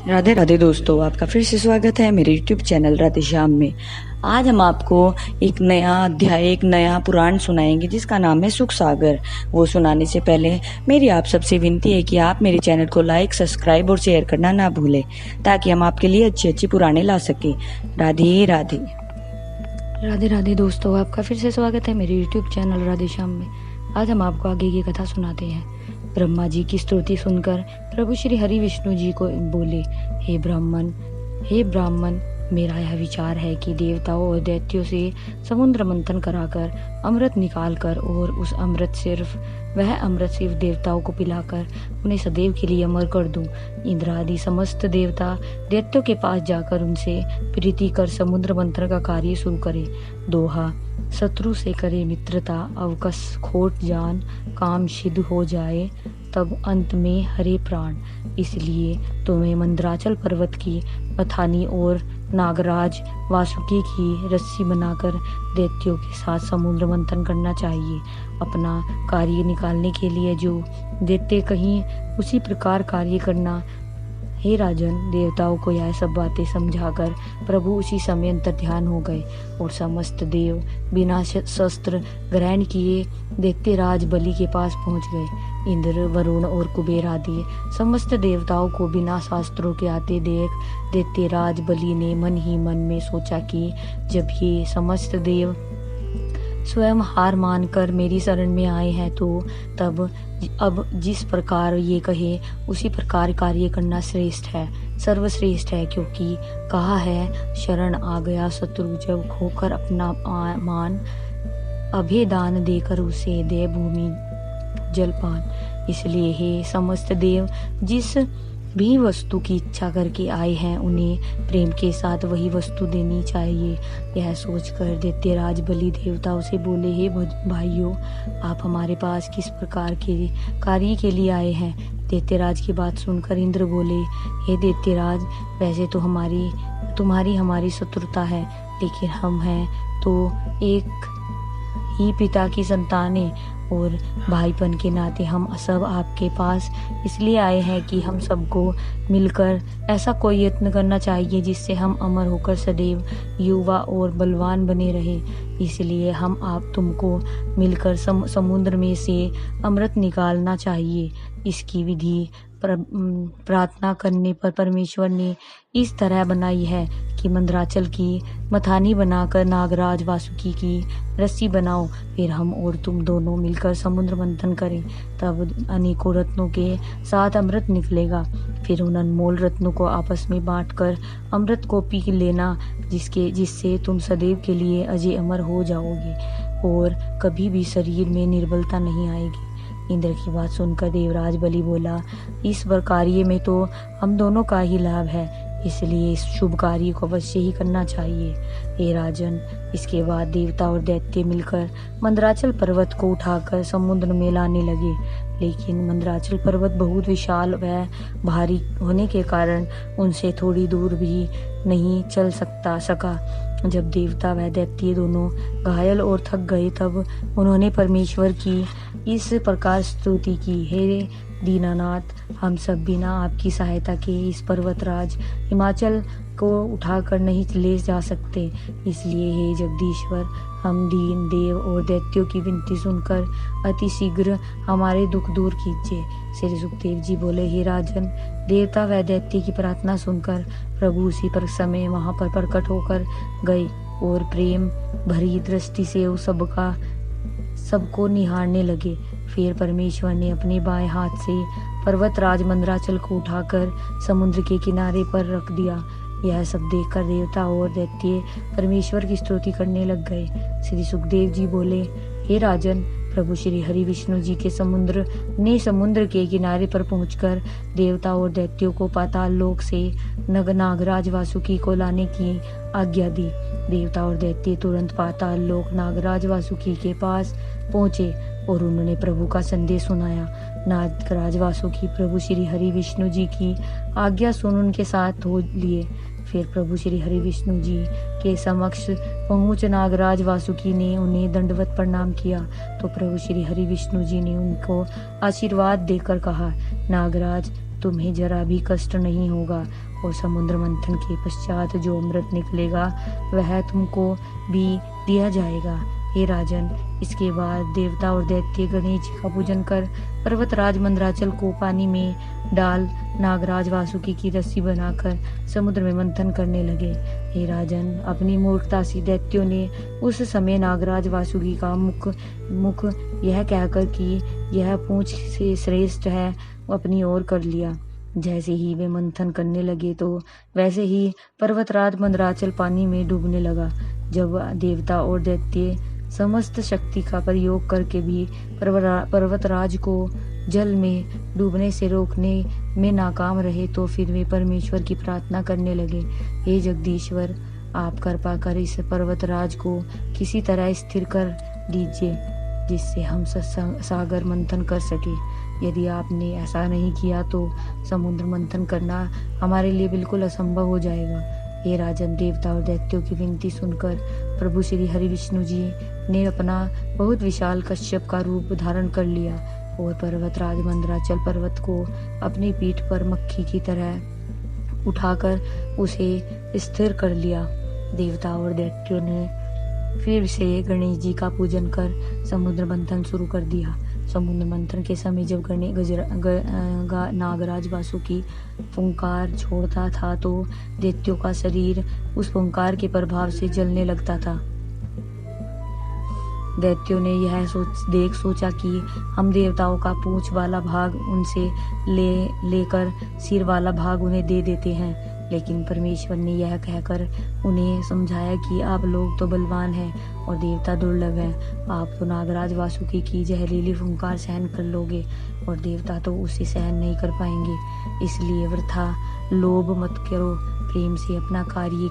राधे राधे दोस्तों, आपका फिर से स्वागत है मेरे YouTube चैनल राधे श्याम में। आज हम आपको एक नया अध्याय, एक नया पुराण सुनाएंगे जिसका नाम है सुख सागर। वो सुनाने से पहले मेरी आप सबसे विनती है कि आप मेरे चैनल को लाइक, सब्सक्राइब और शेयर करना ना भूलें, ताकि हम आपके लिए अच्छी अच्छी पुराने ला सकें। राधे राधे। राधे राधे दोस्तों, आपका फिर से स्वागत है मेरे YouTube चैनल राधे श्याम में। आज हम आपको आगे की कथा सुनाते हैं। ब्रह्मा जी की स्तुति सुनकर प्रभु श्री हरि विष्णु जी को बोले, हे ब्राह्मण, मेरा यह विचार है कि देवताओं और दैत्यों से समुद्र मंथन कराकर अमृत निकालकर और उस वह अमृत शिव देवताओं को पिलाकर उन्हें सदैव के लिए अमर कर दूं। इंद्र आदि समस्त देवता दैत्यों के पास जाकर उनसे प्रीति कर समुद्र मंथन का कार्य शुरू करे। दोहा, शत्रु से करे मित्रता, अवकस खोट जान, काम सिद्ध हो जाए तब अंत में हरे प्राण। इसलिए तुम्हें मंदराचल पर्वत की मथानी और नागराज वासुकी की रस्सी बनाकर दैत्यों के साथ समुद्र मंथन करना चाहिए। अपना कार्य निकालने के लिए जो दैत्य कहीं उसी प्रकार कार्य करना। हे राजन, देवताओं को यह सब बातें समझाकर प्रभु उसी समय अंतर्ध्यान हो गए और समस्त देव बिना शस्त्र ग्रहण किए दैत्यराज बलि के पास पहुंच गए। इंद्र, वरुण और कुबेर आदि समस्त देवताओं को बिना शास्त्रों के आते देख दैत्यराज बलि ने मन ही मन में सोचा कि जब ये समस्त देव स्वयं हार मानकर मेरी शरण में आए हैं तो अब जिस प्रकार ये कहे उसी प्रकार कार्य करना सर्वश्रेष्ठ है। क्योंकि कहा है, शरण आ गया शत्रु जब खोकर अपना मान, अभय दान देकर उसे दे भूमि जलपान। इसलिए हे समस्त देव, जिस भी वस्तु की इच्छा करके आए हैं उन्हें प्रेम के साथ वही वस्तु देनी चाहिए। यह सोचकर दैत्यराज बलि देवताओं से बोले, हे भाइयों, आप हमारे पास किस प्रकार के कार्य के लिए आए हैं? दैत्यराज की बात सुनकर इंद्र बोले, हे दैत्यराज, वैसे तो तुम्हारी हमारी शत्रुता है, लेकिन हम हैं तो एक ही पिता की संतानें और भाईपन के नाते हम सब आपके पास इसलिए आए हैं कि हम सबको मिलकर ऐसा कोई यत्न करना चाहिए जिससे हम अमर होकर सदैव युवा और बलवान बने रहे। इसलिए हम आप तुमको मिलकर समुद्र में से अमृत निकालना चाहिए। इसकी विधि प्रार्थना करने पर परमेश्वर ने इस तरह बनाई है कि मंदराचल की मथानी बनाकर नागराज वासुकी की रस्सी बनाओ, फिर हम और तुम दोनों मिलकर समुद्र मंथन करें, तब अनेकों रत्नों के साथ अमृत निकलेगा। फिर उन अनमोल रत्नों को आपस में बांटकर अमृत को पी लेना, जिससे तुम सदैव के लिए अजय अमर हो जाओगे और कभी भी शरीर में निर्बलता नहीं आएगी। इंद्र की बात सुनकर देवराज बलि बोला, इस कार्य में तो हम दोनों का ही लाभ है, इसलिए इस शुभ कार्य को अवश्य ही करना चाहिए। हे राजन, इसके बाद देवता और दैत्य मिलकर मंदराचल पर्वत को उठाकर समुद्र में लाने लगे, लेकिन मंदराचल पर्वत बहुत विशाल व भारी होने के कारण उनसे थोड़ी दूर भी नहीं चल सका। जब देवता व दैत्य दोनों घायल और थक गए तब उन्होंने परमेश्वर की इस प्रकार स्तुति की, हे दीनानाथ, हम सब बिना आपकी सहायता के इस पर्वतराज हिमाचल को उठाकर नहीं ले जा सकते। इसलिए हे जगदीश्वर, हम दीन देव और दैत्यों की विनती सुनकर अति शीघ्र हमारे दुख दूर कीजिए। श्री सुखदेव जी बोले, हे राजन, देवता व दैत्य की प्रार्थना सुनकर प्रभु उसी पर समय वहां पर प्रकट होकर गए और प्रेम भरी दृष्टि से उस सबको निहारने लगे। फिर परमेश्वर ने अपने बाएं हाथ से पर्वतराज मंदराचल को उठाकर समुद्र के किनारे पर रख दिया। यह सब देखकर देवता और दैत्य परमेश्वर की स्तुति करने लग गए। श्री सुखदेव जी बोले, हे राजन, प्रभु श्री हरि विष्णु जी के समुद्र के किनारे पर पहुंचकर देवता और दैत्यों को पाताल लोक से नागराज वासुकी को लाने की आज्ञा दी। देवता और दैत्य तुरंत पाताल लोक नागराज वासुकी के पास पहुंचे और उन्होंने प्रभु का संदेश सुनाया। नागराज वासुकी प्रभु श्री हरि विष्णु जी की आज्ञा सुन उनके साथ हो लिए। फिर प्रभु श्री हरि विष्णु जी के समक्ष पहुंच नागराज वासुकी ने उन्हें दंडवत प्रणाम किया तो प्रभु श्री हरि विष्णु जी ने उनको आशीर्वाद देकर कहा, नागराज, तुम्हें जरा भी कष्ट नहीं होगा और समुद्र मंथन के पश्चात जो अमृत निकलेगा वह तुमको भी दिया जाएगा। हे राजन, इसके बाद देवता और दैत्य गणेश जी का पूजन कर पर्वतराज मंदराचल को पानी में डाल नागराज वासुकी की रस्सी बनाकर समुद्र में मंथन करने लगे। हे राजन, अपनी मूर्खता से दैत्यों ने उस समय नागराज वासुकी का मुख यह कहकर कि यह पूंछ से श्रेष्ठ है अपनी ओर कर लिया। जैसे ही वे मंथन करने लगे तो वैसे ही पर्वतराज मंदराचल पानी में डूबने लगा। जब देवता और दैत्य समस्त शक्ति का प्रयोग करके भी पर्वतराज को जल में डूबने से रोकने में नाकाम रहे तो फिर वे परमेश्वर की प्रार्थना करने लगे, हे जगदीश्वर, आप कृपा कर इस पर्वतराज को किसी तरह स्थिर कर दीजिए जिससे हम सागर मंथन कर सके। यदि आपने ऐसा नहीं किया तो समुद्र मंथन करना हमारे लिए बिल्कुल असंभव हो जाएगा। हे राजन, देवता और दैत्यों की विनती सुनकर प्रभु श्री हरि विष्णु जी ने अपना बहुत विशाल कश्यप का रूप धारण कर लिया और पर्वतराज मंदराचल पर्वत को अपनी पीठ पर मक्खी की तरह उठाकर उसे स्थिर कर लिया। देवता और दैत्यों ने फिर से गणेश जी का पूजन कर समुद्र मंथन शुरू कर दिया। समुद्र मंथन के समय जब नागराज वासुकी फुंकार छोड़ता था तो दैत्यों का शरीर उस फुंकार के प्रभाव से जलने लगता था। दैत्यों ने यह सोचा कि हम देवताओं का पूंछ वाला भाग उनसे लेकर सिर वाला भाग उन्हें दे देते हैं, लेकिन परमेश्वर ने यह कहकर उन्हें समझाया कि आप लोग तो बलवान हैं और देवता दुर्लभ हैं। आप तो नागराज वासुकी की जहरीली फुंकार सहन कर लोगे और देवता तो उसे सहन नहीं कर पाएंगे। इसलिए वृथा लोभ मत करो, प्रेम से अपना कार्य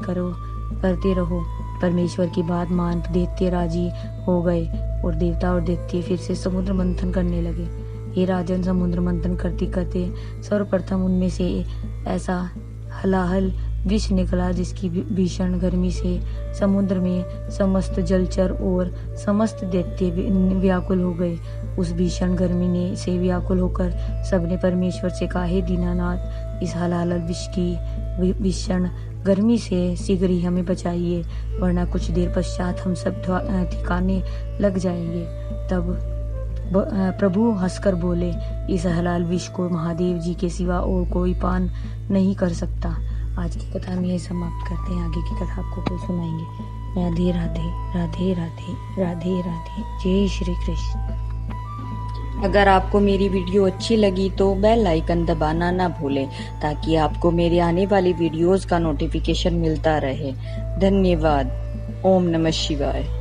करते रहो। परमेश्वर की बात मान दैत्य राजी हो गए और देवता और दैत्य फिर से समुद्र मंथन करने लगे। हे राजन, समुद्र मंथन करते करते सर्वप्रथम उनमें से ऐसा हलाहल विष निकला जिसकी भीषण गर्मी से समुद्र में समस्त जलचर और समस्त दैत्य व्याकुल हो गए। उस भीषण गर्मी से व्याकुल होकर सबने परमेश्वर से कहा, हे दीनानाथ, इस हलाहल विष की भीषण गर्मी से शीघ्र ही हमें बचाइए, वरना कुछ देर पश्चात हम सब ठिकाने लग जाएंगे। तब प्रभु हंसकर बोले, इस हलाल विष को महादेव जी के सिवा और कोई पान नहीं कर सकता। आज की कथा में यही समाप्त करते हैं, आगे की कथा आपको कोई सुनाएंगे। राधे राधे राधे राधे राधे राधे, जय श्री कृष्ण। अगर आपको मेरी वीडियो अच्छी लगी तो बेल आइकन दबाना ना भूलें ताकि आपको मेरे आने वाली वीडियोस का नोटिफिकेशन मिलता रहे। धन्यवाद। ओम नमः शिवाय।